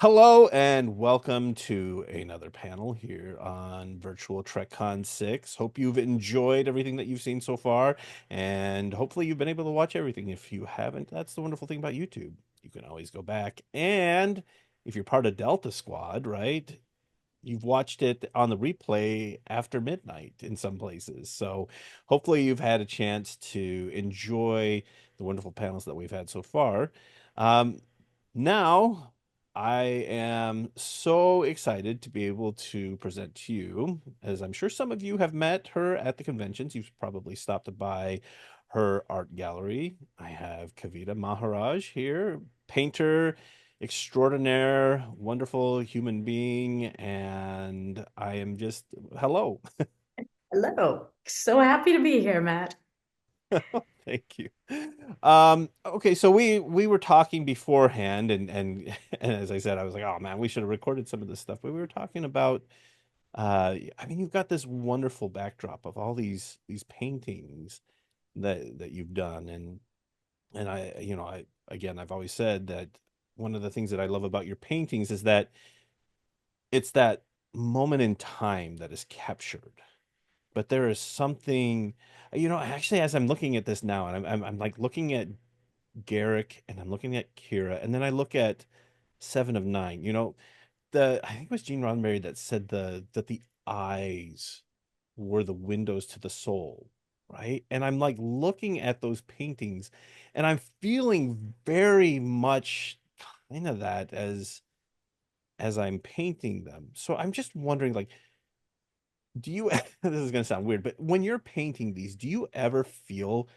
Hello and welcome to another panel here on Virtual TrekCon 6. Hope you've enjoyed everything that you've seen so far, and hopefully you've been able to watch everything. If you haven't, that's the wonderful thing about YouTube. You can always go back, and if you're part of Delta Squad, right, you've watched it on the replay after midnight in some places. So hopefully you've had a chance to enjoy the wonderful panels that we've had so far. Um, Now, I am so excited to be able to present to you, as I'm sure some of you have met her at the conventions. You've probably stopped by her art gallery. I have Kavita Maharaj here, painter extraordinaire, wonderful human being, and I am just hello. Hello. So happy to be here, Matt. Thank you. Okay, so we were talking beforehand, and as I said, I was like, oh man, we should have recorded some of this stuff. But we were talking about, I mean, you've got this wonderful backdrop of all these paintings that you've done, and I again, I've always said that one of the things that I love about your paintings is that it's that moment in time that is captured. But there is something, actually, as I'm looking at this now, and I'm like looking at Garrick and I'm looking at Kira, and then I look at Seven of Nine. I think it was Gene Roddenberry that said the eyes were the windows to the soul, right? And I'm like looking at those paintings, and I'm feeling very much kind of that as I'm painting them. So I'm just wondering, like, do you this is gonna sound weird, but when you're painting these, do you ever feel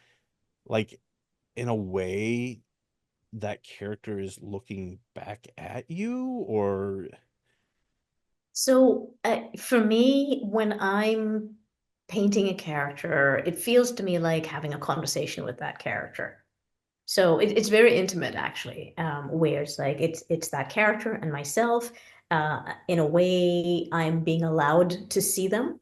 like in a way that character is looking back at you or For me, when I'm painting a character, it feels to me like having a conversation with that character. It's very intimate, actually, where it's like it's that character and myself. In a way, I'm being allowed to see them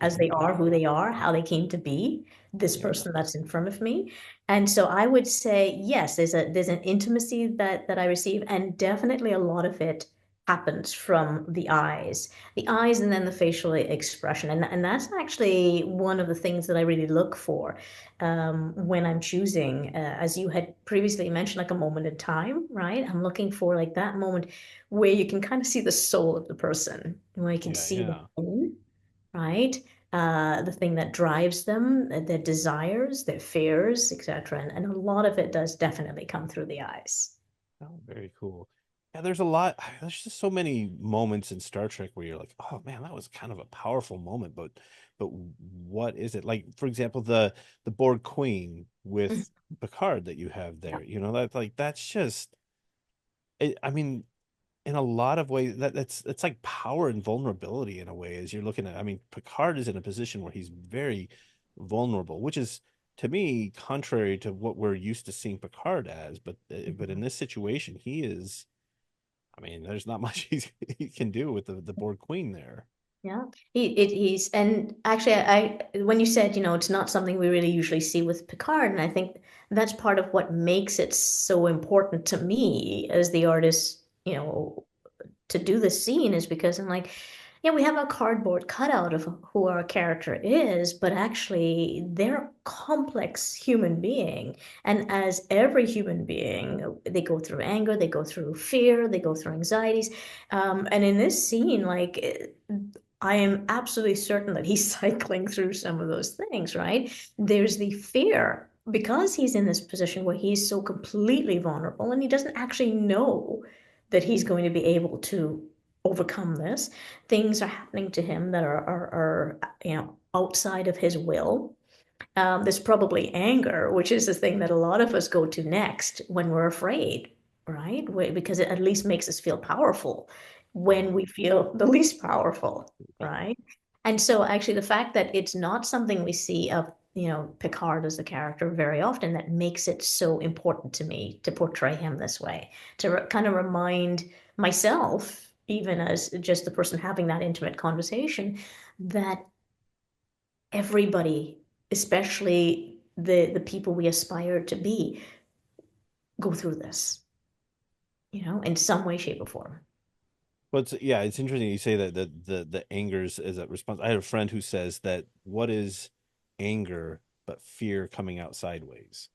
as okay, they are, who they are, how they came to be, this yeah, person that's in front of me. And so I would say, yes, there's an intimacy that I receive, and definitely a lot of it happens from the eyes and then the facial expression. And that's actually one of the things that I really look for when I'm choosing, as you had previously mentioned, like a moment in time, right? I'm looking for like that moment where you can kind of see the soul of the person, where you can yeah, see the yeah. pain, right? The thing that drives them, their desires, their fears, etc. And a lot of it does definitely come through the eyes. Oh, very cool. Yeah, there's a lot. There's just so many moments in Star Trek where you're like, oh man, that was kind of a powerful moment, but what is it? Like, for example, the Borg Queen Mhm. with Picard that you have Yeah. there. That's just. I mean, in a lot of ways, that's like power and vulnerability in a way. As you're looking at, I mean, Picard is in a position where he's very vulnerable, which is to me contrary to what we're used to seeing Picard as. But in Mhm. this situation, he is. I mean, there's not much he can do with the Borg Queen there. Yeah, he's and actually, when you said, it's not something we really usually see with Picard, and I think that's part of what makes it so important to me as the artist, to do the scene is because I'm like, yeah, we have a cardboard cutout of who our character is, but actually they're a complex human being. And as every human being, they go through anger, they go through fear, they go through anxieties. And in this scene, I am absolutely certain that he's cycling through some of those things, right? There's the fear because he's in this position where he's so completely vulnerable and he doesn't actually know that he's going to be able to overcome this. Things are happening to him that are outside of his will. There's probably anger, which is the thing that a lot of us go to next when we're afraid, right? Because it at least makes us feel powerful when Yeah. we feel the least powerful, right? And so actually the fact that it's not something we see of, Picard as the character very often, that makes it so important to me to portray him this way, to kind of remind myself, even as just the person having that intimate conversation, that everybody, especially the people we aspire to be, go through this. in some way, shape, or form. But yeah, it's interesting you say that the anger is a response. I had a friend who says that what is anger but fear coming out sideways,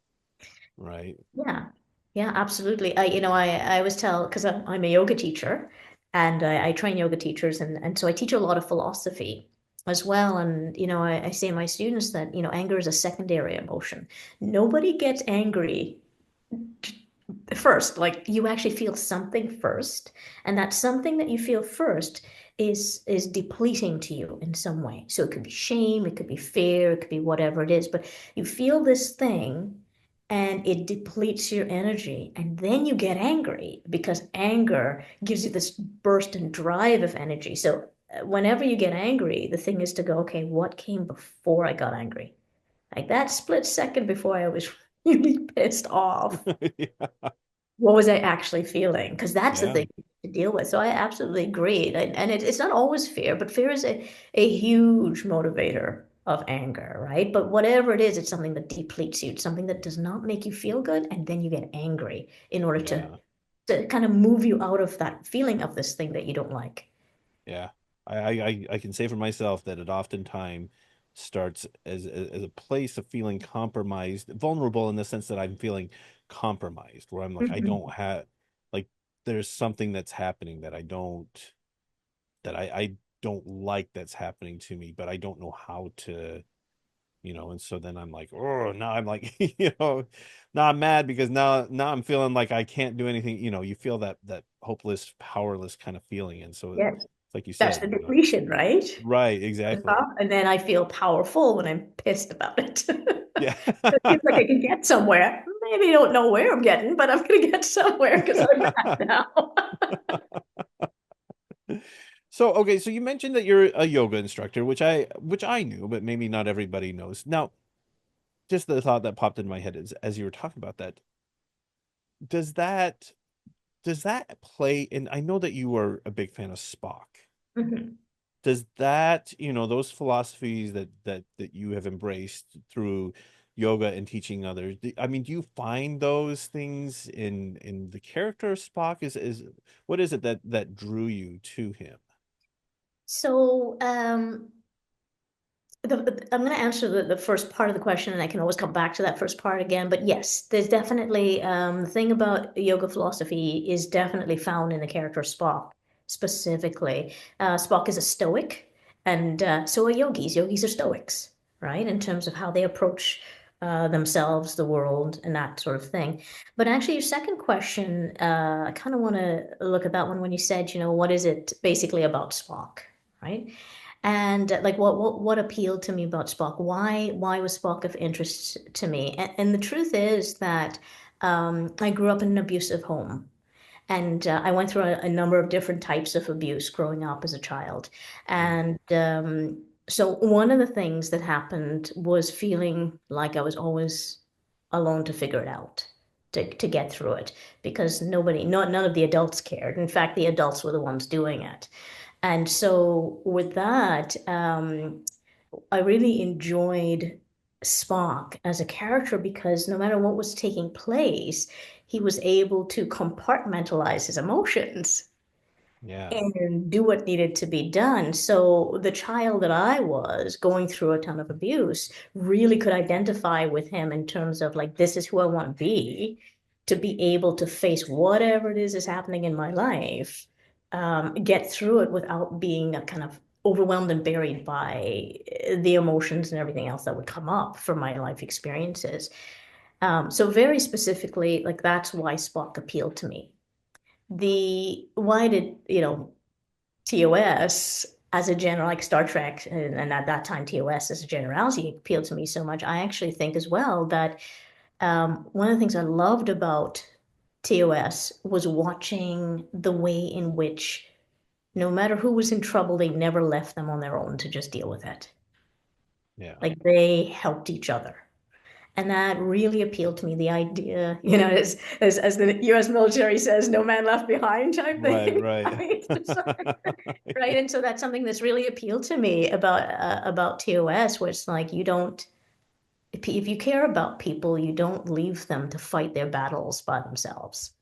right? Yeah. Yeah, absolutely. I always tell, because I'm a yoga teacher and I train yoga teachers, and so I teach a lot of philosophy as well. And, I say to my students that, anger is a secondary emotion. Nobody gets angry first. Like, you actually feel something first, and that something that you feel first is depleting to you in some way. So it could be shame, it could be fear, it could be whatever it is, but you feel this thing and it depletes your energy, and then you get angry because anger gives you this burst and drive of energy. So whenever you get angry, the thing is to go, okay, what came before I got angry? Like that split second before I was really pissed off, Yeah. what was I actually feeling? Because that's the Yeah. thing to deal with. So I absolutely agree. And it's not always fear, but fear is a huge motivator of anger, right? But whatever it is, it's something that depletes you. It's something that does not make you feel good. And then you get angry in order to, Yeah. to kind of move you out of that feeling of this thing that you don't like. Yeah. I can say for myself that it oftentimes starts as a place of feeling compromised, vulnerable in the sense that I'm feeling compromised, where I'm like, I don't Mhm. have like there's something that's happening that I don't like that's happening to me, but I don't know how to, and so then I'm like, oh, now I'm like, now I'm mad because now I'm feeling like I can't do anything. You feel that hopeless, powerless kind of feeling. And so it's Yes. like you That's said, the depletion, right? right, The exactly. top. And then I feel powerful when I'm pissed about it. Yeah. It seems like I can get somewhere. Maybe don't know where I'm getting, but I'm gonna get somewhere because I'm mad now. So okay, so you mentioned that you're a yoga instructor, which I knew, but maybe not everybody knows. Now, just the thought that popped in my head is as you were talking about that, does that does that play and I know that you are a big fan of Spock. Mhm. Does that, those philosophies that you have embraced through yoga and teaching others, I mean, do you find those things in the character of Spock? Is what is it that drew you to him? So, I'm going to answer the first part of the question, and I can always come back to that first part again. But yes, there's definitely the thing about yoga philosophy is definitely found in the character Spock specifically. Spock is a stoic, and so are yogis. Yogis are stoics, right? In terms of how they approach themselves, the world, and that sort of thing. But actually, your second question, I kind of want to look at that one when you said, what is it basically about Spock, right? And like what appealed to me about Spock? Why was Spock of interest to me? And the truth is that I grew up in an abusive home. And I went through a number of different types of abuse growing up as a child. Mm, And so one of the things that happened was feeling like I was always alone to figure it out, to get through it, because none of the adults cared. In fact, the adults were the ones doing it. And so with that, I really enjoyed Spock as a character because no matter what was taking place, he was able to compartmentalize his emotions yeah. and do what needed to be done. So the child that I was going through a ton of abuse really could identify with him in terms of like, this is who I want to be able to face whatever it is happening in my life, get through it without being kind of overwhelmed and buried by the emotions and everything else that would come up from my life experiences. So very specifically, like that's why Spock appealed to me. The why did TOS as a general, like Star Trek, and at that time TOS as a generality appealed to me so much. I actually think as well that one of the things I loved about TOS was watching the way in which no matter who was in trouble, they never left them on their own to just deal with it. Yeah. Like they helped each other. And that really appealed to me, the idea, as the US military says, no man left behind type Right, thing, right. right? So, right. And so that's something that's really appealed to me about TOS, where it's like you don't, if you care about people, you don't leave them to fight their battles by themselves.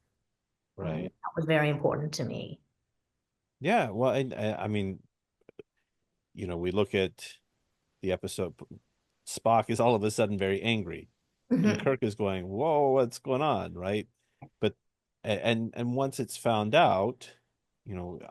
Right? right. That was very important to me. Yeah, well, I mean, we look at the episode, Spock is all of a sudden very angry, and Hmm. Kirk is going, "Whoa, what's going on?" Right? But and once it's found out,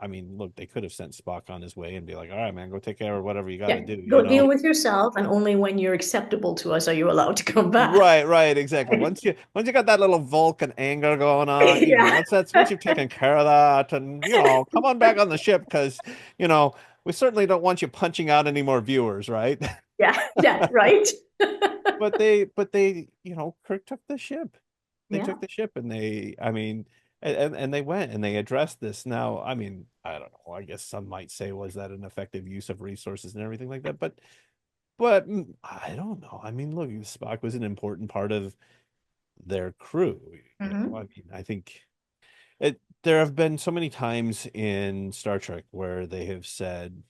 I mean, look, they could have sent Spock on his way and be like, "All right, man, go take care of whatever you got to Yeah, do," go deal with yourself, and only when you're acceptable to us are you allowed to come back. Right, right, exactly. Once you got that little Vulcan anger going on, Yeah. once you've taken care of that, and come on back on the ship because you know we certainly don't want you punching out any more viewers, right? Yeah, yeah, right. But Kirk took the ship. They Yeah. took the ship, and I mean, and they went and they addressed this. Now, I mean, I don't know. I guess some might say, was that an effective use of resources and everything like that? But I don't know. I mean, look, Spock was an important part of their crew. I Hmm. mean, I think there have been so many times in Star Trek where they have said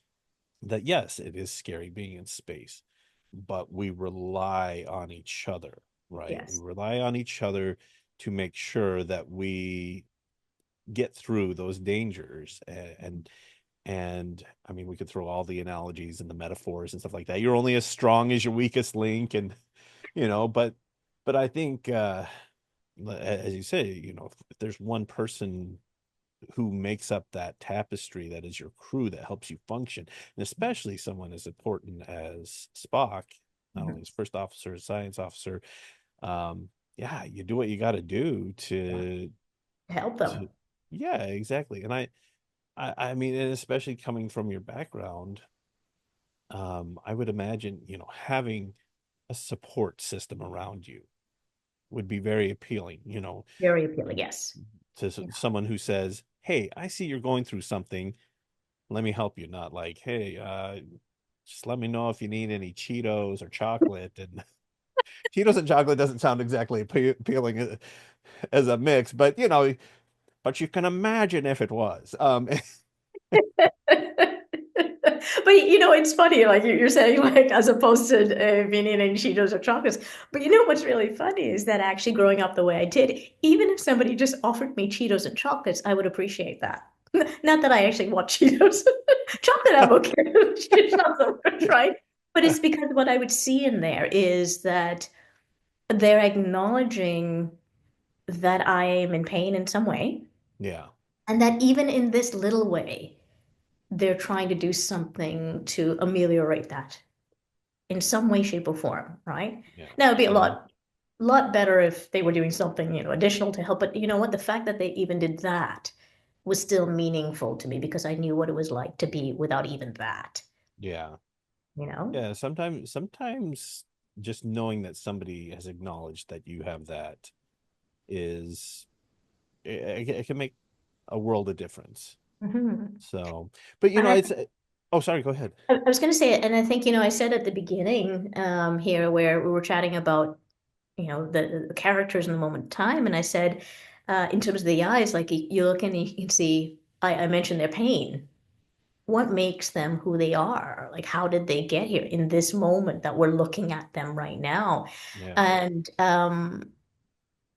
that yes, it is scary being in space, but we rely on each other, right? We Yes. rely on each other to make sure that we get through those dangers and I mean we could throw all the analogies and the metaphors and stuff like that. You're only as strong as your weakest link, and but I think as you say, if there's one person who makes up that tapestry that is your crew that helps you function, and especially someone as important as Spock, not only Mhm. as first officer, as science officer, yeah, you do what you got to do Yeah. Help to them. yeah, exactly. And I mean, and especially coming from your background, I would imagine, having a support system around you would be very appealing, Very appealing. Yes. to Yeah. someone who says, "Hey, I see you're going through something. Let me help you." Not like, "Hey, just let me know if you need any Cheetos or chocolate." And Cheetos and chocolate doesn't sound exactly appealing as a mix, but you can imagine if it was. But it's funny, like you're saying, like as opposed to being eating Cheetos or chocolates. But what's really funny is that actually growing up the way I did, even if somebody just offered me Cheetos and chocolates, I would appreciate that. Not that I actually want Cheetos. Chocolate, I'm okay. It's not so much, right? But it's because what I would see in there is that they're acknowledging that I am in pain in some way, Yeah, and that even in this little way, they're trying to do something to ameliorate that in some way, shape, or form, right? yeah. Now it'd be a So, lot better if they were doing something, additional to help. But you know what? The fact that they even did that was still meaningful to me because I knew what it was like to be without even that, yeah. you know? Yeah, sometimes just knowing that somebody has acknowledged that you have that is it can make a world of difference. Mhm. So, but And it's oh, sorry, go ahead. I was going to say it, and I think, I said at the beginning here where we were chatting about, the characters in the moment of time, and I said, in terms of the eyes, like you look and you can see, I mentioned their pain. What makes them who they are? Like, how did they get here in this moment that we're looking at them right now? Yeah.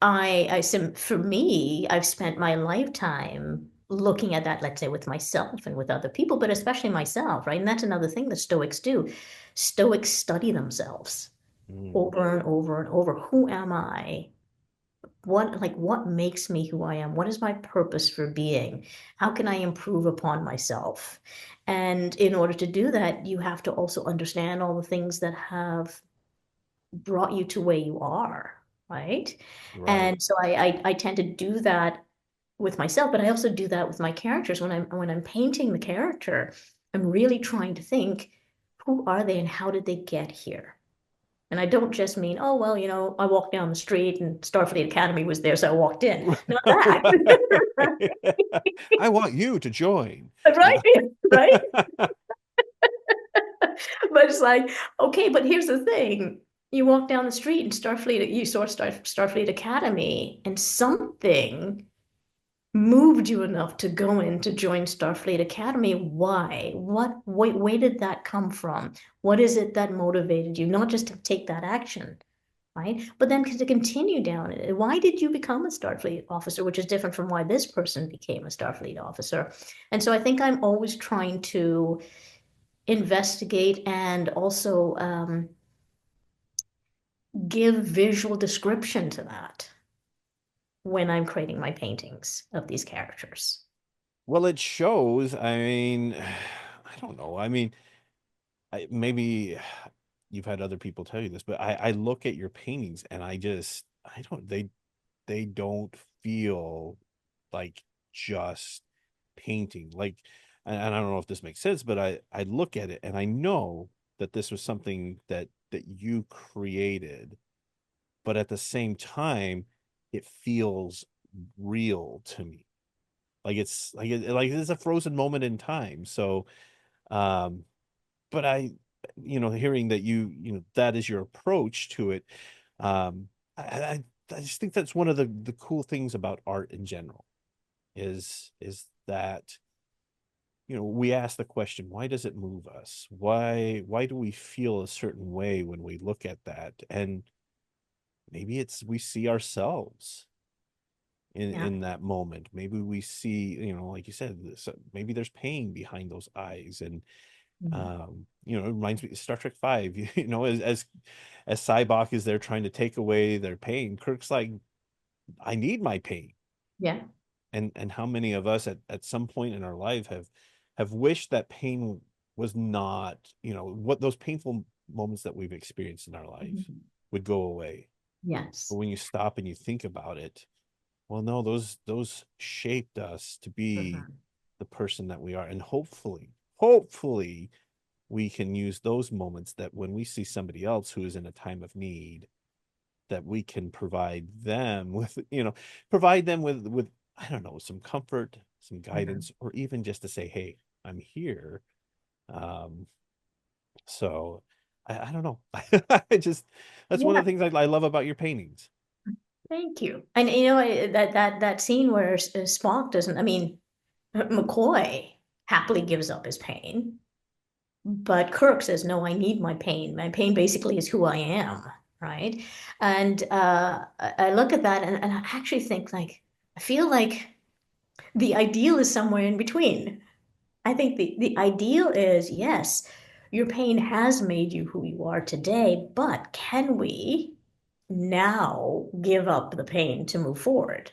And for me, I've spent my lifetime looking at that, let's say, with myself and with other people, but especially myself, right? And that's another thing that Stoics do. Stoics study themselves Mm, over and over and over. Who am I? What makes me who I am? What is my purpose for being? How can I improve upon myself? And in order to do that, you have to also understand all the things that have brought you to where you are, right? right. And so I tend to do that with myself, but I also do that with my characters. When I'm painting the character, I'm really trying to think, who are they and how did they get here? And I don't just mean, oh, well, I walked down the street and Starfleet Academy was there, so I walked in. Not that. Right. I want you to join. Right? Yeah. Right? But it's like, okay, but here's the thing. You walk down the street and you saw Starfleet Academy, and something moved you enough to go in to join Starfleet Academy. Why? Where did that come from? What is it that motivated you? Not just to take that action, right? But then to continue down it, why did you become a Starfleet officer, which is different from why this person became a Starfleet officer? And so I think I'm always trying to investigate and also give visual description to that when I'm creating my paintings of these characters. Well, it shows. I mean, I don't know. I mean, maybe you've had other people tell you this, but I look at your paintings and I don't, they don't feel like just painting. Like, and I don't know if this makes sense, but I look at it and I know that this was something that you created, but at the same time, it feels real to me. Like it's like it's a frozen moment in time. So, um, but hearing that that is your approach to it, um, I, I I just think that's one of the cool things about art in general is that we ask the question, why does it move us? Why do we feel a certain way when we look at that? And maybe it's we see ourselves Yeah. in that moment. Maybe we see, like you said, maybe there's pain behind those eyes. And Mhm. it reminds me of Star Trek 5, as Cybok is there trying to take away their pain, Kirk's like, I need my pain. Yeah. And how many of us at some point in our life have wished that pain was not, what those painful moments that we've experienced in our life Mhm. would go away. But Yes. when you stop and you think about it, well, no, those shaped us to be Mhm. the person that we are. And hopefully we can use those moments that when we see somebody else who is in a time of need, that we can provide them with I don't know, some comfort, some Mhm. guidance, or even just to say, hey, I'm here. um so I don't know. I just That's one Yeah. of the things I love about your paintings. Thank you. And that scene where Spock doesn't, I mean, McCoy happily gives up his pain, but Kirk says, "No, I need my pain. My pain basically is who I am." Right? And I look at that and I actually think like I feel like the ideal is somewhere in between. I think the ideal is yes, your pain has made you who you are today, but can we now give up the pain to move forward?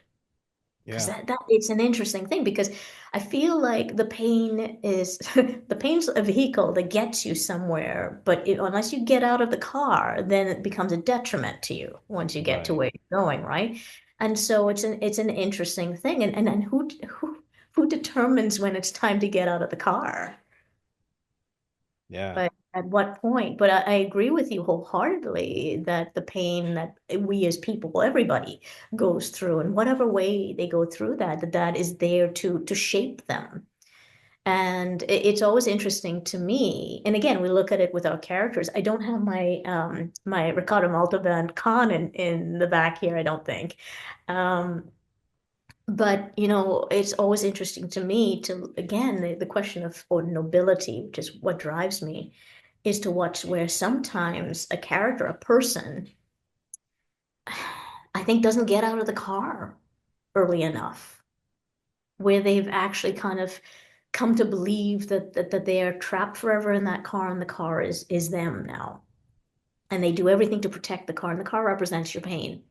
Because Yeah, that it's an interesting thing because I feel like the pain is the pain's a vehicle that gets you somewhere, but unless you get out of the car, then it becomes a detriment to you once you get to right. where you're going, right? And so it's an interesting thing, and who determines when it's time to get out of the car? Yeah, But at what point? But I agree with you wholeheartedly that the pain that we as people, everybody goes through, in whatever way they go through that is there to shape them. And it's always interesting to me. And again, we look at it with our characters. I don't have my Ricardo Montalban Khan in the back here, I don't think. Um, but it's always interesting to me to again the question of or nobility, which is what drives me is to watch where sometimes a character, a person, I think doesn't get out of the car early enough, where they've actually kind of come to believe that they are trapped forever in that car and the car is them now. And they do everything to protect the car, and the car represents your pain.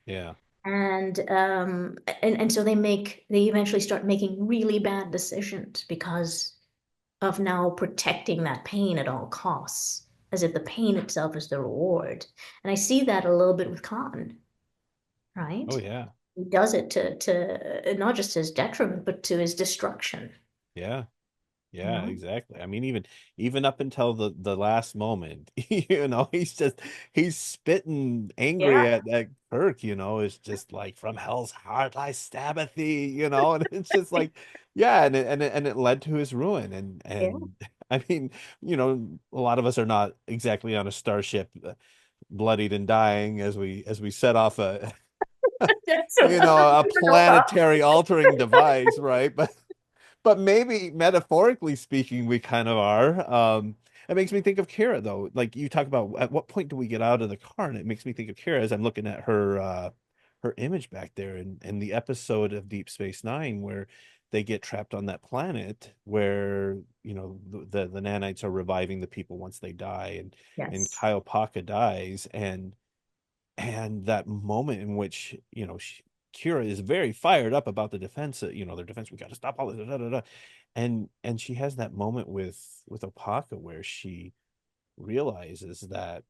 yeah, And so they eventually start making really bad decisions because of now protecting that pain at all costs, as if the pain itself is the reward. And I see that a little bit with Khan, right? oh yeah, He does it to not just his detriment, but to his destruction. yeah. You Yeah, know? exactly. I mean, even up until the last moment, he's spitting angry Yeah, at Kirk, it's just like from hell's heart I stab at thee, and it's just like, yeah, and it led to his ruin. yeah. And I mean, a lot of us are not exactly on a starship, bloodied and dying as we set off So a planetary altering device, right? but maybe metaphorically speaking, we kind of are. It makes me think of Kira though. Like you talk about at what point do we get out of the car? And it makes me think of Kira as I'm looking at her image back there and the episode of Deep Space Nine where they get trapped on that planet where, you know, the nanites are reviving the people once they die and Yes. Kyle Paka dies and that moment in which, you know, Kira is very fired up about the defense, you know, their defense, we got to stop all this, da, da, da. And she has that moment with Opaka where she realizes that,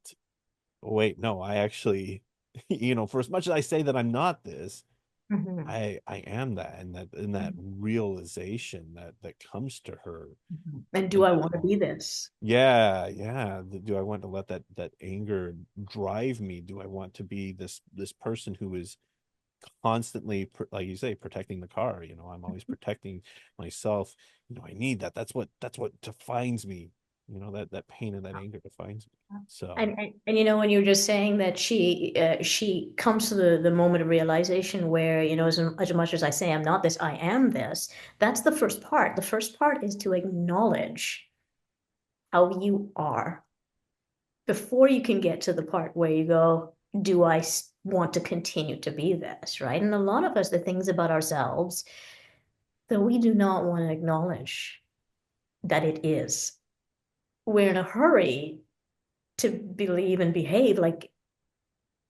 oh, wait, no, I actually, you know, for as much as I say that I'm not this, Mhm. I am that, and that Mhm. realization that comes to her, Mhm. And do and I want to be this? yeah, yeah. Do I want to let that anger drive me? Do I want to be this person who is constantly, like you say, protecting the car? You know, I'm always protecting myself. You know, I need that. That's what defines me. You know, that pain and that anger defines me. So And you know, when you were just saying that she comes to the moment of realization where, you know, as much as I say I'm not this, I am this. That's the first part. The first part is to acknowledge how you are before you can get to the part where you go, do I want to continue to be this, right? And a lot of us, the things about ourselves that we do not want to acknowledge that it is. We're in a hurry to believe and behave like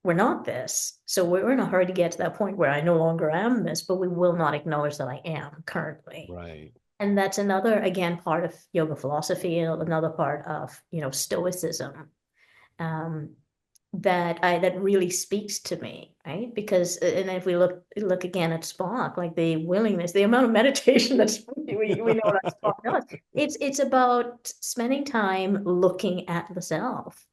we're not this. So we're in a hurry to get to that point where I no longer am this, but we will not acknowledge that I am currently. right, And that's another, again, part of yoga philosophy, and another part of, you know, stoicism. Um, that really speaks to me, right? Because and if we look again at Spock, like the willingness, the amount of meditation that we know that Spock does, it's about spending time looking at the self.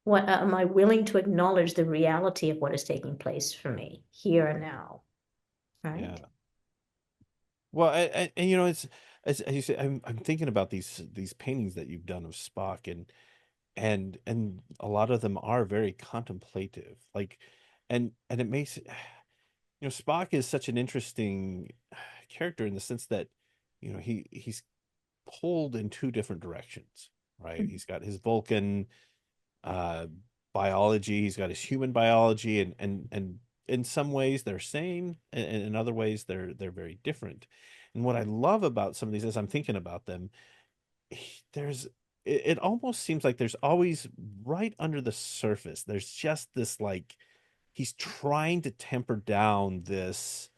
What am I willing to acknowledge the reality of what is taking place for me here and now, right? yeah. Well, and you know, it's as you say, I'm thinking about these paintings that you've done of Spock, and a lot of them are very contemplative, like, and it makes, you know, Spock is such an interesting character in the sense that, you know, he's pulled in two different directions, right? He's got his Vulcan uh biology, he's got his human biology, and in some ways they're same, and in other ways they're very different. And what I love about some of these as I'm thinking about them, there's it almost seems like there's always right under the surface there's just this, like, he's trying to temper down this,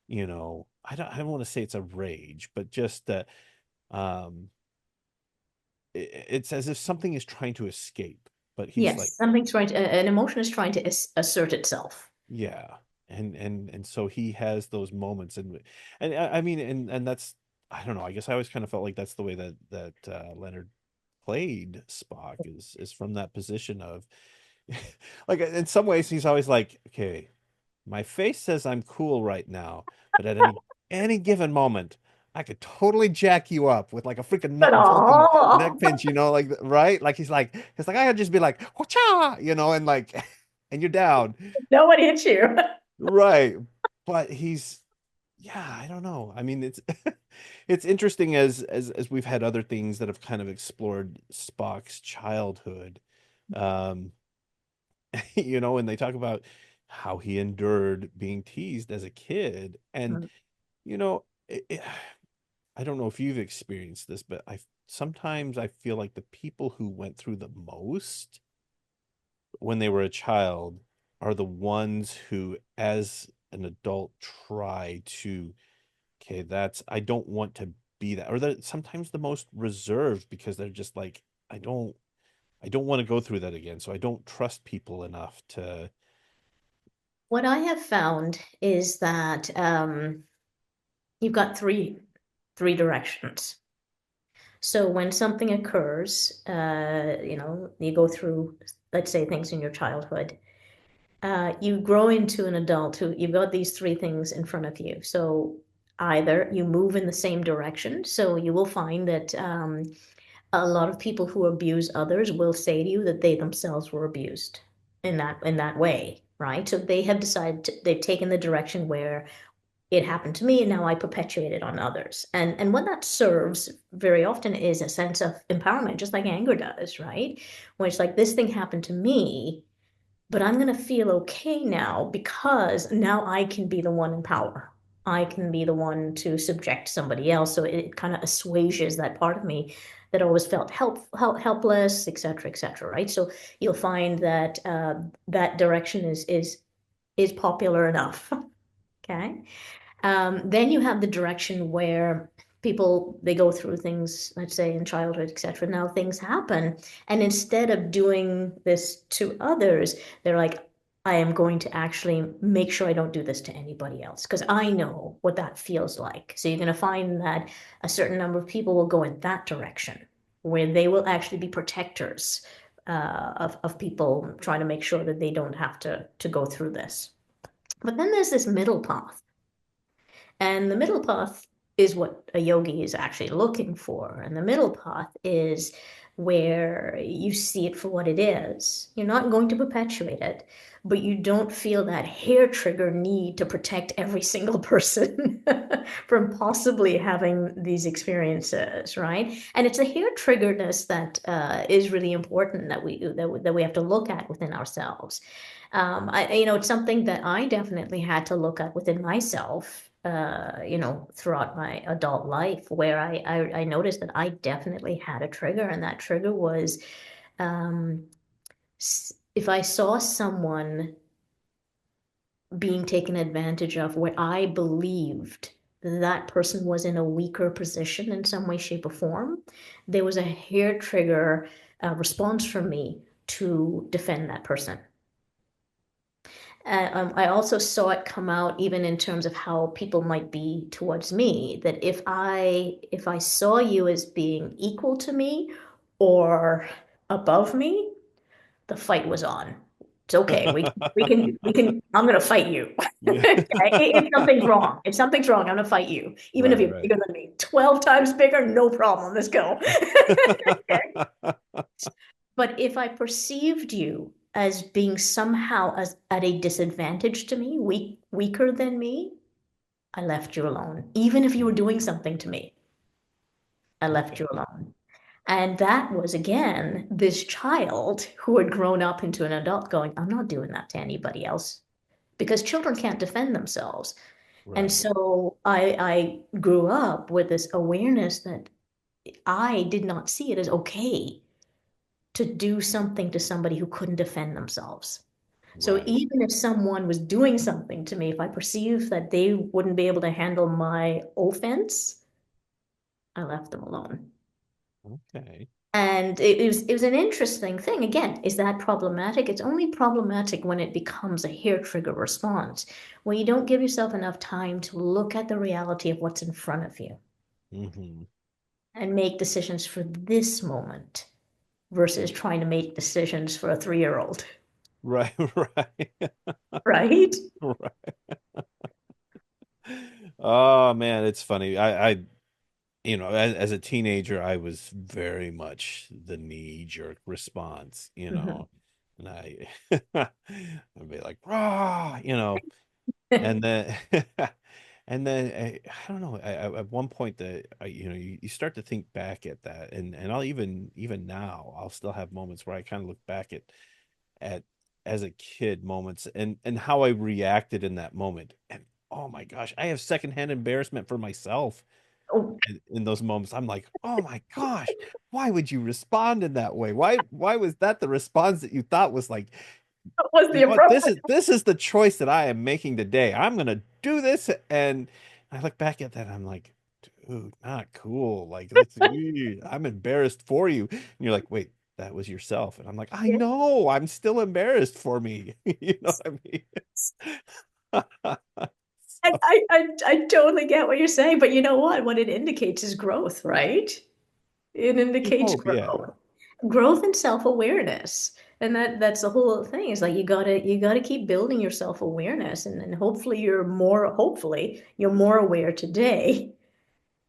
you know, I don't want to say it's a rage, but just um it's as if something is trying to escape, but he's like, Yes, something's trying to, an emotion is trying to assert itself. yeah. And so he has those moments, and I mean, and that's, I don't know, I guess I always kind of felt like that's the way that Leonard played Spock, is from that position of like, in some ways he's always like, okay, my face says I'm cool right now, but at any given moment, I could totally jack you up with like a freaking But Vulcan oh, neck pinch, you know, like, right? Like he's like I could just be like, "Whatcha," you know, and like, and you're down, nobody hit you. right? But he's, yeah, I don't know. I mean, it's it's interesting as we've had other things that have kind of explored Spock's childhood. Um, you know, and they talk about how he endured being teased as a kid. And, you know, I don't know if you've experienced this, but sometimes I feel like the people who went through the most when they were a child are the ones who, as an adult, try to, okay, I don't want to be that, or they're sometimes the most reserved because they're just like, I don't want to go through that again. So I don't trust people enough to, What I have found is that you've got three directions. So when something occurs, you know, you go through, let's say, things in your childhood, you grow into an adult who you've got these three things in front of you. So either you move in the same direction, so you will find that a lot of people who abuse others will say to you that they themselves were abused in that way, right? So they have decided they've taken the direction where it happened to me and now I perpetuate it on others. And what that serves very often is a sense of empowerment, just like anger does, right? Where it's like this thing happened to me, but I'm going to feel okay now because now I can be the one in power. I can be the one to subject somebody else. So it kind of assuages that part of me that always felt helpless, et cetera, right? So you'll find that that direction is popular enough. Okay. Then you have the direction where people they go through things, let's say in childhood, etc. Now things happen, and instead of doing this to others, they're like, I am going to actually make sure I don't do this to anybody else because I know what that feels like. So you're going to find that a certain number of people will go in that direction, where they will actually be protectors of people, trying to make sure that they don't have to go through this. But then there's this middle path, and the middle path is what a yogi is actually looking for. And the middle path is where you see it for what it is. You're not going to perpetuate it, but you don't feel that hair trigger need to protect every single person from possibly having these experiences, right? And it's a hair triggerness that is really important that we have to look at within ourselves. It's something that I definitely had to look at within myself, throughout my adult life, where I noticed that I definitely had a trigger, and that trigger was um, if I saw someone being taken advantage of where I believed that person was in a weaker position in some way, shape, or form, there was a hair trigger response from me to defend that person. I also saw it come out even in terms of how people might be towards me. That if I saw you as being equal to me or above me, the fight was on. It's okay. We can. I'm gonna fight you. Yeah. Okay? If something's wrong, I'm gonna fight you, even if Right, you're right. bigger than me. 12 times bigger, no problem. Let's go. Okay? But if I perceived you as being somehow as at a disadvantage to me, weaker than me, I left you alone. Even if you were doing something to me, I left you Okay. alone. And that was again this child who had grown up into an adult going, I'm not doing that to anybody else because children can't defend themselves. And Right. so I grew up with this awareness that I did not see it as okay to do something to somebody who couldn't defend themselves. So Right. even if someone was doing something to me, if I perceived that they wouldn't be able to handle my offense, I left them alone. Okay. And it was an interesting thing. Again, is that problematic? It's only problematic when it becomes a hair trigger response, when you don't give yourself enough time to look at the reality of what's in front of you Hmm. and make decisions for this moment versus trying to make decisions for a 3-year-old, Right, right. right? Right. Oh man, it's funny. As a teenager, I was very much the knee-jerk response, Mhm. and I'd be like, rah, and then, and then I don't know. At one point, you start to think back at that, and I'll even now, I'll still have moments where I kind of look back at as a kid moments and how I reacted in that moment, and oh my gosh, I have secondhand embarrassment for myself Oh, in those moments. I'm like, oh my gosh, why would you respond in that way? Why was that the response that you thought was like, that was you the know what, appropriate. this is the choice that I am making today. I'm gonna do this, and I look back at that, I'm like, dude, not cool. Like I'm embarrassed for you. And you're like, wait, that was yourself. And I'm like, I Yeah. know, I'm still embarrassed for me. You know what I mean? I, So, I, I, I totally get what you're saying, but you know what? What it indicates is growth, right? It you indicates hope, yeah. growth and self-awareness. And that's the whole thing is like you gotta keep building your self-awareness, and hopefully you're more aware today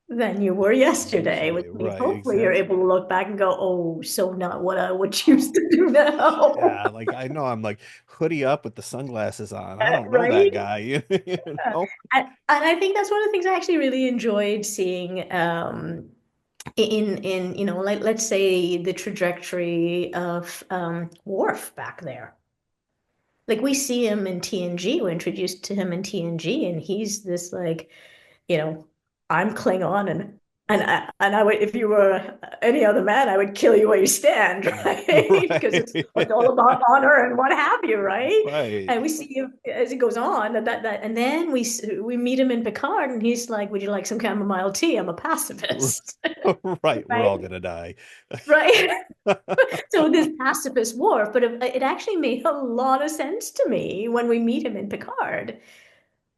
than you were yesterday, which Yesterday, means right? hopefully you're able Exactly. to look back and go, oh, so not what I would choose to do now. Yeah, like I know I'm like hoodie up with the sunglasses on. I don't know that Right? guy, you know? And I think that's one of the things I actually really enjoyed seeing in like let's say the trajectory of Worf back there. Like we see him in TNG, we're introduced to him in TNG, and he's this like, you know, I'm Klingon and I would if you were any other man, I would kill you where you stand, right? Because Right. it's all about honor and what have you, right? Right. And we see him as it goes on, and then we meet him in Picard, and he's like, "Would you like some chamomile tea? I'm a pacifist." Right. We're Right? all gonna die. Right. So this pacifist war, but it actually made a lot of sense to me when we meet him in Picard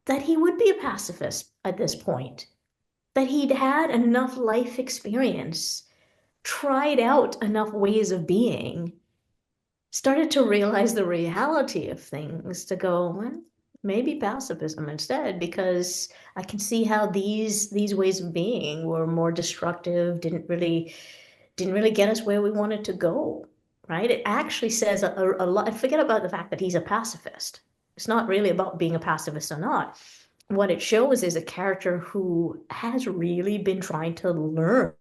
that he would be a pacifist at this point, that he'd had enough life experience, tried out enough ways of being, started to realize the reality of things to go, well, maybe pacifism instead, because I can see how these ways of being were more destructive, didn't really get us where we wanted to go, right? It actually says a lot. Forget about the fact that he's a pacifist. It's not really about being a pacifist or not. What it shows is a character who has really been trying to learn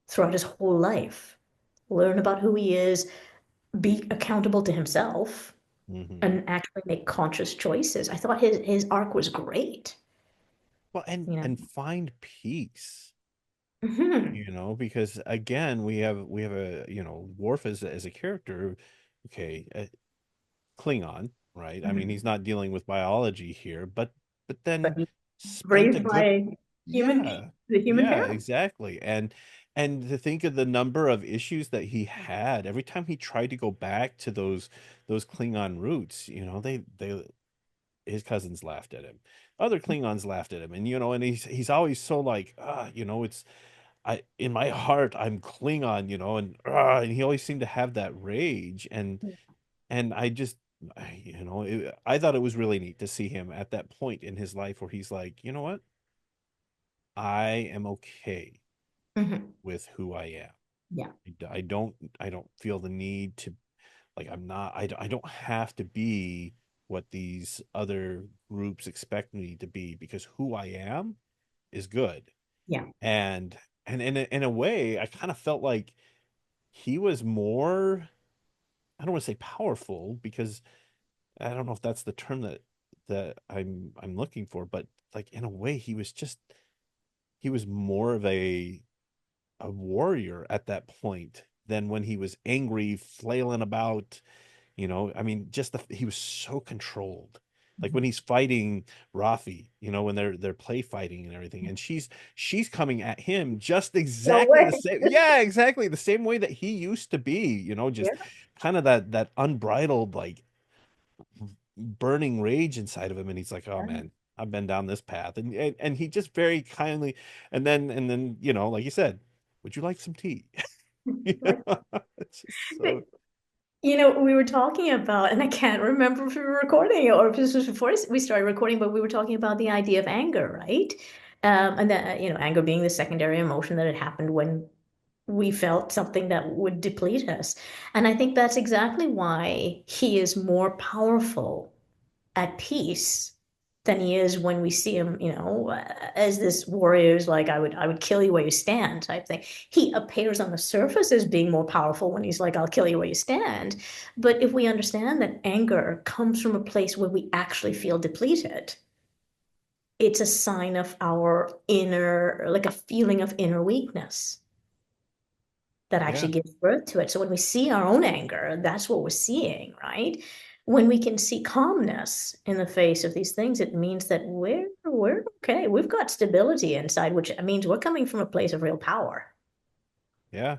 throughout his whole life, learn about who he is, be accountable to himself, Hmm. and actually make conscious choices. I thought his arc was great, Well, you know. and find peace, Hmm. because again, we have a, Worf as a character, okay, Klingon, right? I mean, he's Hmm. not dealing with biology here, but But then he's spent a raised good, by yeah, the human yeah, parent. exactly. And to think of the number of issues that he had every time he tried to go back to those Klingon roots, they his cousins laughed at him. Other Klingons laughed at him, and he's always so like, it's I in my heart I'm Klingon, and he always seemed to have that rage, and I thought it was really neat to see him at that point in his life where he's like, you know what, I am okay Hmm. with who I am. Yeah, I don't feel the need to, like, I don't have to be what these other groups expect me to be, because who I am is good. yeah, And in a way I kind of felt like he was more, I don't want to say powerful, because I don't know if that's the term that I'm looking for, but like in a way he was more of a warrior at that point than when he was angry, flailing about. I mean, he was so controlled. Like when he's fighting Rafi, when they're play fighting and everything, and she's coming at him just no exactly way. the same. Yeah, exactly the same way that he used to be. Yeah. Just kind of that unbridled, like, burning rage inside of him, and he's like, "Oh man, I've been down this path," and he just very kindly, and then like you said, would you like some tea? Like, It's just so. we were talking about, and I can't remember if we were recording or if this was before we started recording, but we were talking about the idea of anger, right? And that, anger being the secondary emotion that had happened when we felt something that would deplete us. And I think that's exactly why he is more powerful at peace than he is when we see him, as this warrior's like, I would kill you where you stand type thing. He appears on the surface as being more powerful when he's like, I'll kill you where you stand. But if we understand that anger comes from a place where we actually feel depleted, it's a sign of our inner, like a feeling of inner weakness that Yeah, actually gives birth to it. So when we see our own anger, that's what we're seeing, right? When we can see calmness in the face of these things, it means that we're okay. We've got stability inside, which means we're coming from a place of real power. yeah.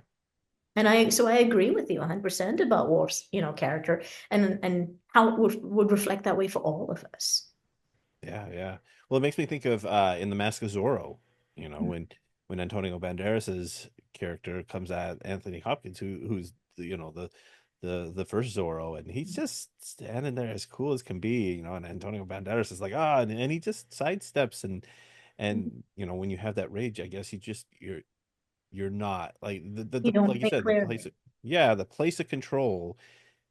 And I agree with you 100% about Worf's, character and how it would reflect that way for all of us. Yeah, yeah. Well, it makes me think of in The Mask of Zorro, when Antonio Banderas's character comes at Anthony Hopkins, who's the first Zorro, and he's just standing there as cool as can be, and Antonio Banderas is like, and he just sidesteps, And when you have that rage, I guess you're not like You like don't you think said, the clearly. place of, yeah, the place of control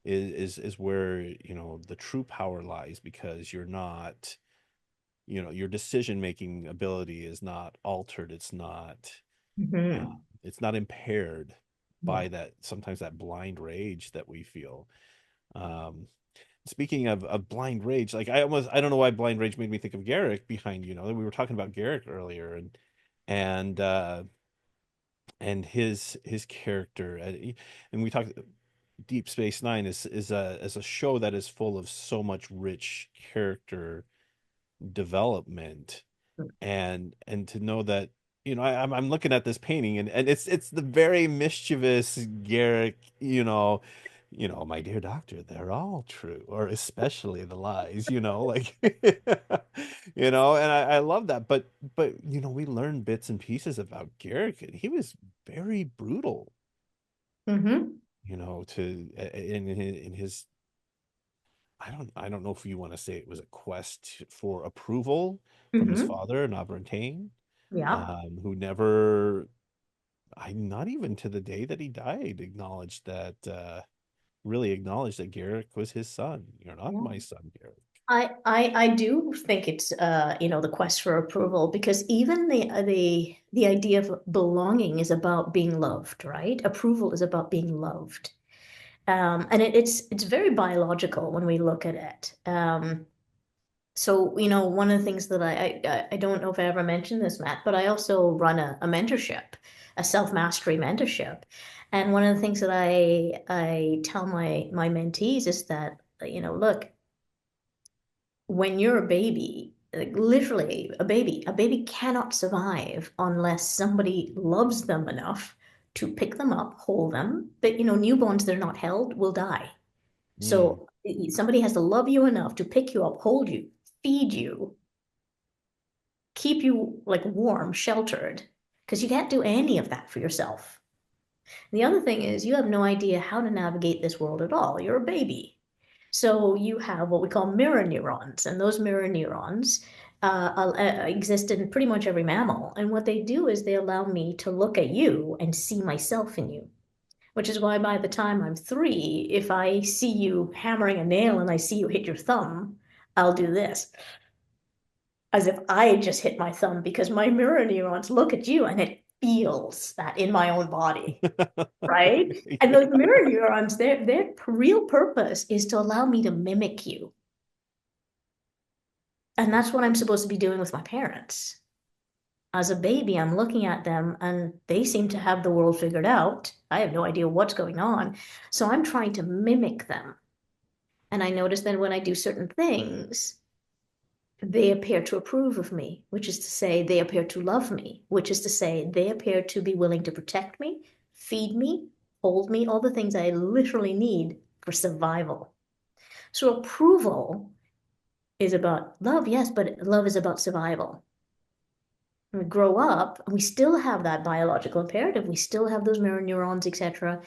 is where the true power lies, because you're not, your decision making ability is not altered. Uh, Hmm. it's not impaired Yeah. by that, sometimes that blind rage that we feel. um Speaking of blind rage, like I don't know why blind rage made me think of Garrick behind, we were talking about Garrick earlier, and and his character, and we talked. Deep Space Nine is a show that is full of so much rich character development, and to know that, I'm looking at this painting, and it's the very mischievous Garrick, my dear doctor, they're all true, or especially the lies, like and I love that. But we learn bits and pieces about Garrick, and he was very brutal, Hmm. to in his, I don't know if you want to say it was a quest for approval from his Hmm. father, Nabrantane, Yeah. who never, not even to the day that he died, really acknowledged that Garrick was his son. You're not Yeah. my son, Garrick. I do think it's the quest for approval, because even the idea of belonging is about being loved, right? Approval is about being loved. And it's very biological when we look at it. So, one of the things that I don't know if I ever mentioned this, Matt, but I also run a mentorship, a self-mastery mentorship. And one of the things that I tell my mentees is that, look, when you're a baby, like literally a baby cannot survive unless somebody loves them enough to pick them up, hold them. But newborns that are not held will die. Mm, So somebody has to love you enough to pick you up, hold you, feed you, keep you like warm, sheltered, because you can't do any of that for yourself. The other thing is you have no idea how to navigate this world at all. You're a baby. So you have what we call mirror neurons, and those mirror neurons exist in pretty much every mammal. And what they do is they allow me to look at you and see myself in you, which is why by the time I'm 3, if I see you hammering a nail and I see you hit your thumb, I'll do this as if I had just hit my thumb, because my mirror neurons look at you and it feels that in my own body, right? And those yeah. mirror neurons, their real purpose is to allow me to mimic you. And that's what I'm supposed to be doing with my parents. As a baby, I'm looking at them and they seem to have the world figured out. I have no idea what's going on. So I'm trying to mimic them. And I notice that when I do certain things, they appear to approve of me, which is to say, they appear to love me, which is to say, they appear to be willing to protect me, feed me, hold me, all the things I literally need for survival. So approval is about love, yes, but love is about survival. When we grow up, we still have that biological imperative. We still have those mirror neurons, etc.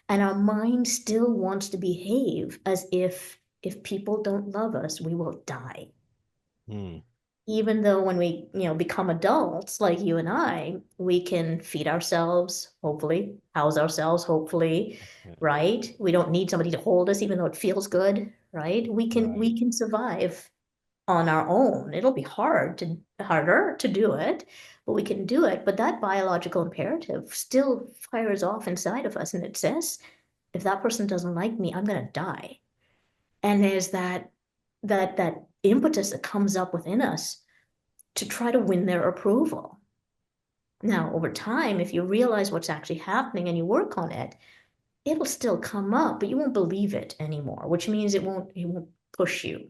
And our mind still wants to behave as if people don't love us, we will die. Mm, Even though when we, become adults like you and I, we can feed ourselves, hopefully, house ourselves, hopefully, yeah, right? We don't need somebody to hold us, even though it feels good, right? We can right. we can survive on our own. It'll be harder to do it, but we can do it. But that biological imperative still fires off inside of us, and it says, if that person doesn't like me, I'm gonna die. And there's that impetus that comes up within us to try to win their approval. Now, over time, if you realize what's actually happening and you work on it, it'll still come up, but you won't believe it anymore, which means it won't push you.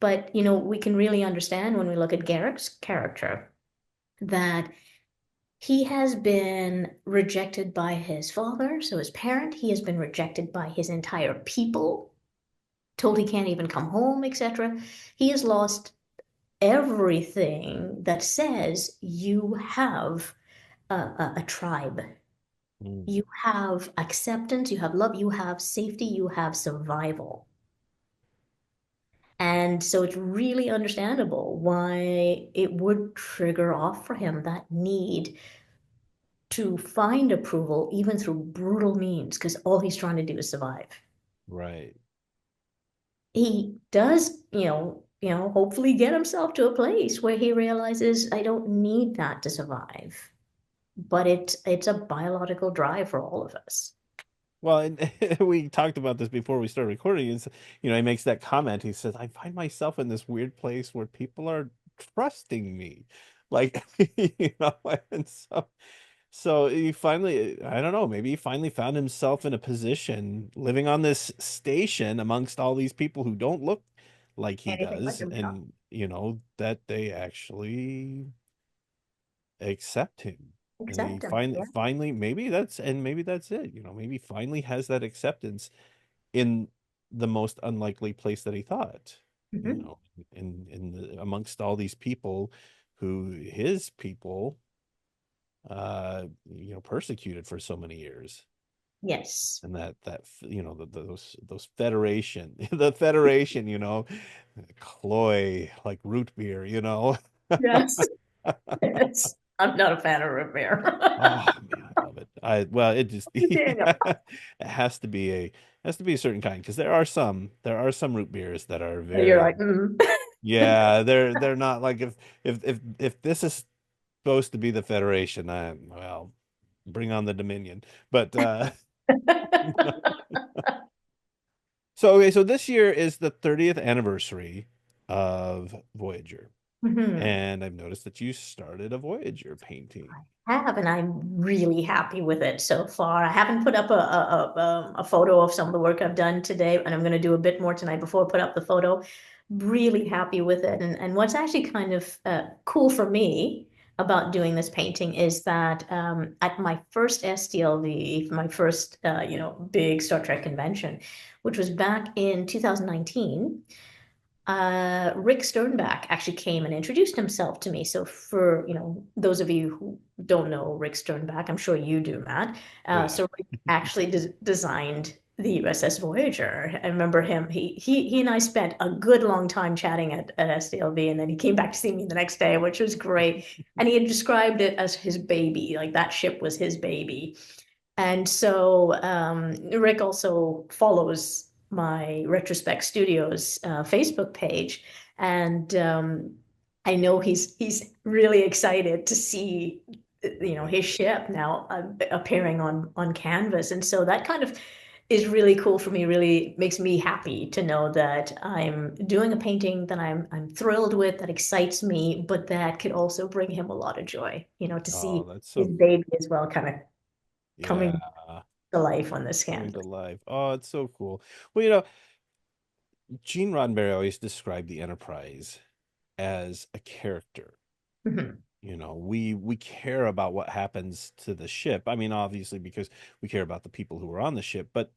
But we can really understand when we look at Garrick's character that he has been rejected by his father, so his parent, he has been rejected by his entire people, told he can't even come home, etc. He has lost everything that says you have a tribe. Mm, You have acceptance, you have love, you have safety, you have survival. And so it's really understandable why it would trigger off for him that need to find approval even through brutal means, because all he's trying to do is survive. Right. He does, hopefully get himself to a place where he realizes I don't need that to survive. But it's a biological drive for all of us. Well, and we talked about this before we started recording. Is he makes that comment. He says, "I find myself in this weird place where people are trusting me, like and so he finally, I don't know, maybe he finally found himself in a position living on this station amongst all these people who don't look like he Anything like does, himself. and that they actually accept him. And he Accept him. Yeah. maybe that's it. Maybe finally has that acceptance in the most unlikely place that he thought, you Hmm. know, amongst all these people who his people persecuted for so many years. Yes. And those federation, the federation, cloy like root beer. Yes. Yes. I'm not a fan of Oh Rivera. man, I love it. Well, it just Daniel. it has to be a certain kind, because there are some root beers that are You're very, like, mm. yeah, they're not like, if this is supposed to be the Federation, well, bring on the Dominion. But so okay, so this year is the 30th anniversary of Voyager, Mhm. and I've noticed that you started a Voyager painting. Have, and I'm really happy with it so far. I haven't put up a photo of some of the work I've done today, and I'm going to do a bit more tonight before I put up the photo. Really happy with it. And what's actually kind of cool for me about doing this painting is that at my first SDLV, my first big Star Trek convention, which was back in 2019, Rick Sternbach actually came and introduced himself to me. So for, those of you who don't know Rick Sternbach, I'm sure you do, Matt. Oh yeah. So Rick actually designed the USS Voyager. I remember him. He and I spent a good long time chatting at SDLV, and then he came back to see me the next day, which was great. And he had described it as his baby, like that ship was his baby. And so Rick also follows my Retrospect Studios Facebook page, and I know he's really excited to see Right. his ship now appearing on canvas, and so that kind of is really cool for me. Really makes me happy to know that I'm doing a painting that I'm thrilled with, that excites me, but that could also bring him a lot of joy. To Oh, see that's his so cool. baby as well, kind of Yeah. coming to life on this Coming to canvas. life. Oh, it's so cool. Well, Gene Roddenberry always described the Enterprise as a character. Mhm. We care about what happens to the ship. I mean, obviously, because we care about the people who are on the ship, but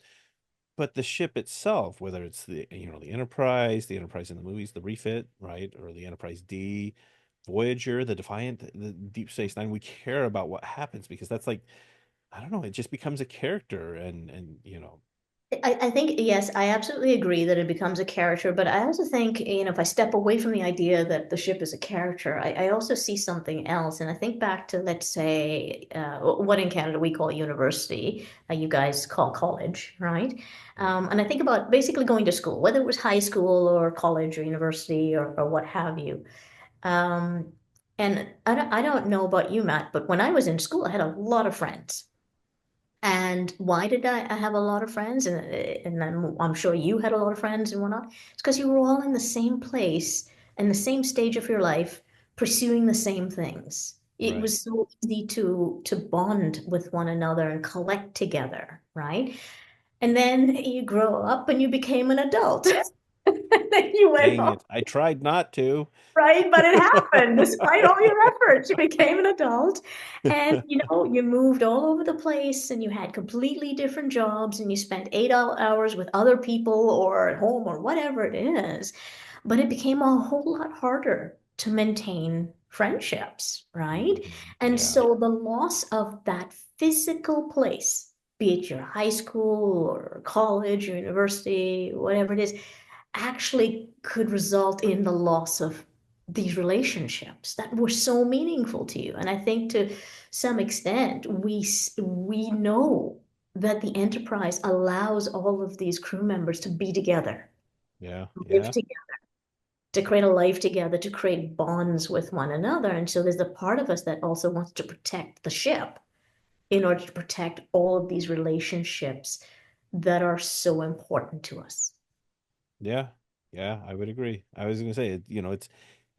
the ship itself, whether it's the Enterprise in the movies, the refit, right, or the Enterprise D, Voyager, the Defiant, the Deep Space Nine, we care about what happens, because that's like, I don't know, it just becomes a character, and. I think, yes, I absolutely agree that it becomes a character, but I also think, if I step away from the idea that the ship is a character, I also see something else. And I think back to, let's say, what in Canada we call university, you guys call college, right? And I think about basically going to school, whether it was high school or college or university or what have you. Um, and I don't know about you, Matt, but when I was in school, I had a lot of friends. And why did I have a lot of friends? And I'm sure you had a lot of friends and whatnot. It's because you were all in the same place and the same stage of your life, pursuing the same things. It Right. was so easy to bond with one another and collect together, right? And then you grow up and you became an adult. And then you went Dang on. it. I tried not to. Right, but it happened despite all your efforts. You became an adult and you moved all over the place and you had completely different jobs and you spent 8 hours with other people or at home or whatever it is. But it became a whole lot harder to maintain friendships, right? And Yeah. so the loss of that physical place, be it your high school or college or university, whatever it is, actually could result in the loss of these relationships that were so meaningful to you. And I think to some extent, we know that the Enterprise allows all of these crew members to be together, Yeah, live yeah, together, to create a life together, to create bonds with one another. And so there's the part of us that also wants to protect the ship in order to protect all of these relationships that are so important to us. yeah, yeah. I would agree. I was gonna say,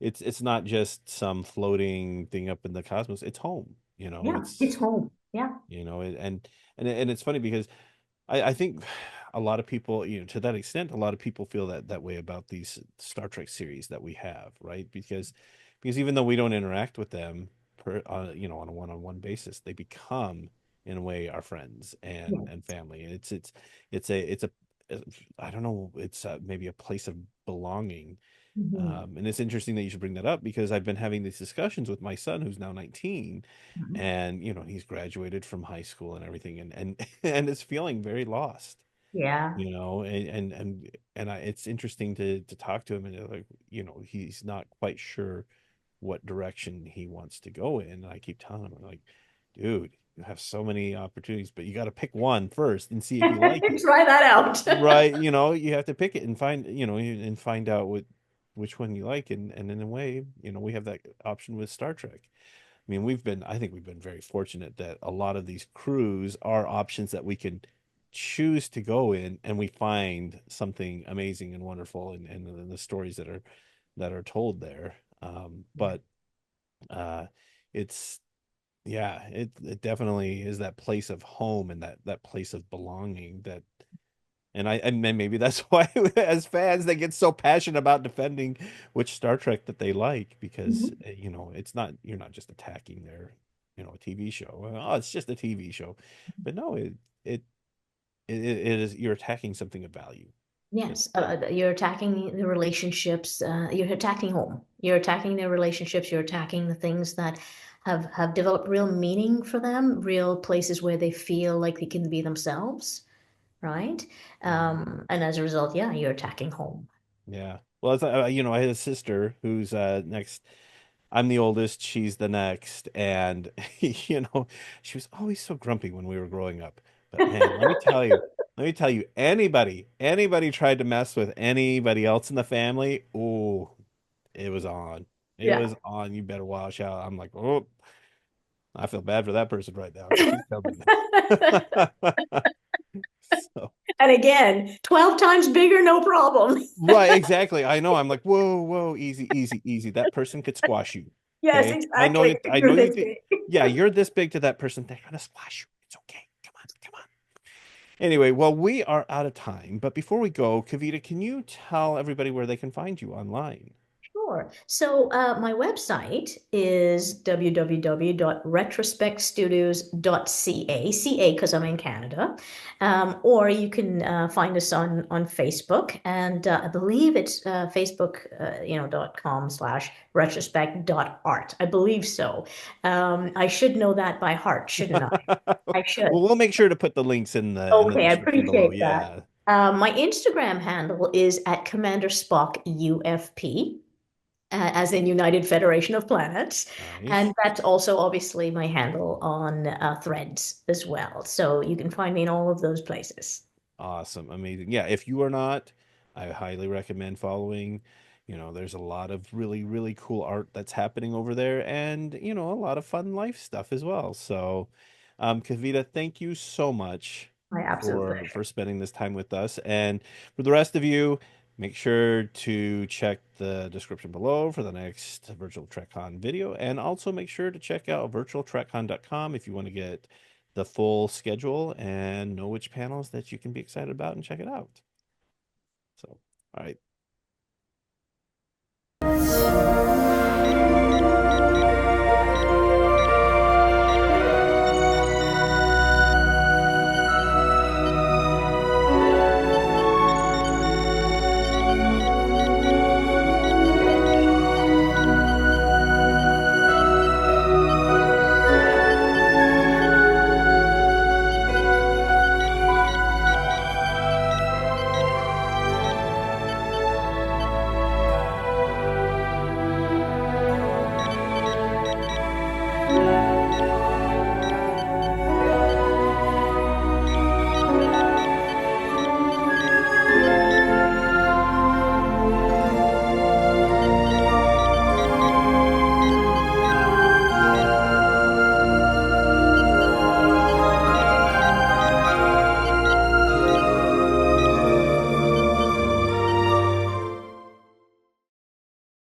it's not just some floating thing up in the cosmos. It's home. Yeah, it's home. Yeah. And it's funny because I think a lot of people, to that extent, a lot of people feel that way about these Star Trek series that we have, right? Because even though we don't interact with them on a one-on-one basis, they become in a way our friends Yeah. and family. And it's a I don't know, it's maybe a place of belonging. Mhm. And it's interesting that you should bring that up because I've been having these discussions with my son who's now 19, Mhm. and he's graduated from high school and everything, and and is feeling very lost, Yeah. it's interesting to talk to him, and like, he's not quite sure what direction he wants to go in. And I keep telling him, I'm like, dude, you have so many opportunities, but you got to pick one first and see if you like it. Try that out. Right, you have to pick it and find out which one you like, and in a way, we have that option with Star Trek. I mean, I think we've been very fortunate that a lot of these crews are options that we can choose to go in, and we find something amazing and wonderful, and the stories that are told there. Yeah. But uh, it's yeah, it definitely is that place of home and that place of belonging and then maybe that's why as fans they get so passionate about defending which Star Trek that they like because Mhm. it's not you're not just attacking their a TV show. Oh, it's just a TV show. But no, it it is you're attacking something of value. It, Yes, you're attacking the relationships. You're attacking home. You're attacking their relationships. You're attacking the things that have developed real meaning for them, real places where they feel like they can be themselves, right? Mhm. And as a result, yeah, you're attacking home. Yeah. Well, I had a sister who's next. I'm the oldest, she's the next, and she was always so grumpy when we were growing up. But man, let me tell you, anybody tried to mess with anybody else in the family, oh, it was on. It Yeah. was on. You better watch out. I'm like, oh, I feel bad for that person right now because she's coming. So, And again, 12 times bigger, no problem. right, exactly. I know. I'm like, whoa, whoa, easy, easy, easy. That person could squash you. Yes, Okay. I know exactly. it. I know You're you this think, big. yeah, you're this big to that person. They're gonna squash you. It's okay. Come on, come on. Anyway, well, we are out of time, but before we go, Kavita, can you tell everybody where they can find you online? Sure. So my website is www.retrospectstudios.ca, CA because I'm in Canada. Or you can find us on Facebook, and I believe it's Facebook, .com/retrospect.art. I believe so. I should know that by heart, shouldn't I? I should. Well, we'll make sure to put the links in the Okay, I description below. appreciate that. Yeah. My Instagram handle is at Commander Spock UFP, as in United Federation of Planets. Nice. And that's also obviously my handle on Threads as well. So you can find me in all of those places. Awesome. Amazing. Yeah, if you are not, I highly recommend following. There's a lot of really, really cool art that's happening over there and, a lot of fun life stuff as well. So, Kavita, thank you so much My absolute for pleasure. spending this time with us. And for the rest of you, make sure to check the description below for the next Virtual TrekCon video. And also make sure to check out virtualtrekcon.com if you want to get the full schedule and know which panels that you can be excited about and check it out. So, all right.